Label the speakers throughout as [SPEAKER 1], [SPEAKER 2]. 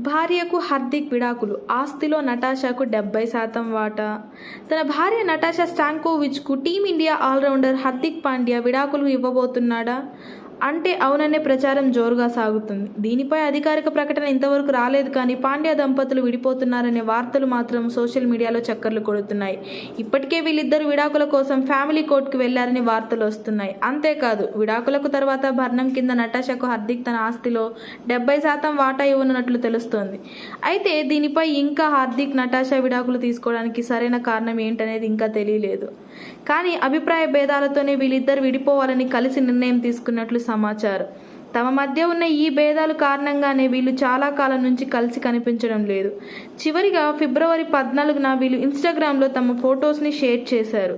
[SPEAKER 1] భార్యకు హార్దిక్ విడాకులు, ఆస్తిలో నటాషాకు 70% వాటా. తన భార్య నటాషా స్టాంకోవిచ్కు టీమిండియా ఆల్రౌండర్ హార్దిక్ పాండ్యా విడాకులు ఇవ్వబోతున్నాడా అంటే అవుననే ప్రచారం జోరుగా సాగుతుంది. దీనిపై అధికారిక ప్రకటన ఇంతవరకు రాలేదు కానీ పాండ్యా దంపతులు విడిపోతున్నారనే వార్తలు మాత్రం సోషల్ మీడియాలో చక్కర్లు కొడుతున్నాయి. ఇప్పటికే వీళ్ళిద్దరు విడాకుల కోసం ఫ్యామిలీ కోర్టుకు వెళ్లారని వార్తలు వస్తున్నాయి. అంతేకాదు విడాకులకు తర్వాత భరణం కింద నటాషాకు హార్దిక్ తన ఆస్తిలో 70% వాటా ఇవ్వనున్నట్లు తెలుస్తోంది. అయితే దీనిపై ఇంకా హార్దిక్ నటాషా విడాకులు తీసుకోవడానికి సరైన కారణం ఏంటనేది ఇంకా తెలియలేదు. కానీ అభిప్రాయ భేదాలతోనే వీళ్ళిద్దరు విడిపోవాలని కలిసి నిర్ణయం తీసుకున్నట్లు సమాచారం. తమ మధ్య ఉన్న ఈ భేదాలు కారణంగానే వీళ్ళు చాలా కాలం నుంచి కలిసి కనిపించడం లేదు. చివరిగా ఫిబ్రవరి 14న వీళ్ళు ఇన్స్టాగ్రామ్లో తమ ఫొటోస్ని షేర్ చేశారు.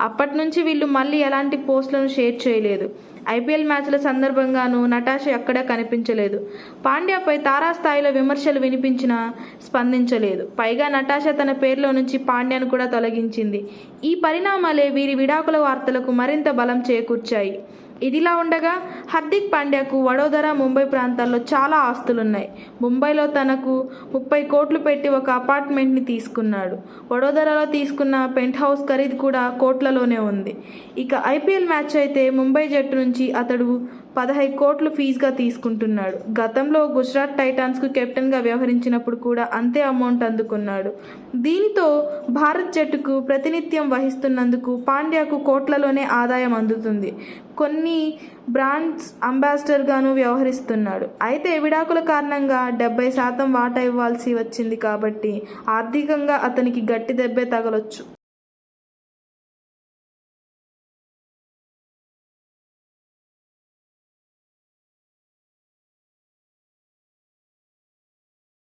[SPEAKER 1] అప్పటి నుంచి వీళ్ళు మళ్ళీ ఎలాంటి పోస్టులను షేర్ చేయలేదు. ఐపీఎల్ మ్యాచ్ల సందర్భంగానూ నటాషా ఎక్కడా కనిపించలేదు. పాండ్యాపై తారాస్థాయిలో విమర్శలు వినిపించినా స్పందించలేదు. పైగా నటాషా తన పేరులో నుంచి పాండ్యాను కూడా తొలగించింది. ఈ పరిణామాలే వీరి విడాకుల వార్తలకు మరింత బలం చేకూర్చాయి. ఇదిలా ఉండగా హార్దిక్ పాండ్యాకు వడోదర, ముంబై ప్రాంతాల్లో చాలా ఆస్తులున్నాయి. ముంబైలో తనకు 30 కోట్లు పెట్టి ఒక అపార్ట్మెంట్ని తీసుకున్నాడు. వడోదరలో తీసుకున్న పెంట్ హౌస్ ఖరీదు కూడా కోట్లలోనే ఉంది. ఇక ఐపీఎల్ మ్యాచ్ అయితే ముంబై జట్టు నుంచి అతడు 15 కోట్లు ఫీజుగా తీసుకుంటున్నాడు. గతంలో గుజరాత్ టైటాన్స్కు కెప్టెన్గా వ్యవహరించినప్పుడు కూడా అంతే అమౌంట్ అందుకున్నాడు. దీనితో భారత్ జట్టుకు ప్రాతినిధ్యం వహిస్తున్నందుకు పాండ్యాకు కోట్లలోనే ఆదాయం అందుతుంది. కొన్ని బ్రాండ్స్ అంబాసిడర్గాను వ్యవహరిస్తున్నాడు. అయితే విడాకుల కారణంగా 70% వాటా ఇవ్వాల్సి వచ్చింది కాబట్టి ఆర్థికంగా అతనికి గట్టి దెబ్బే తగలొచ్చు.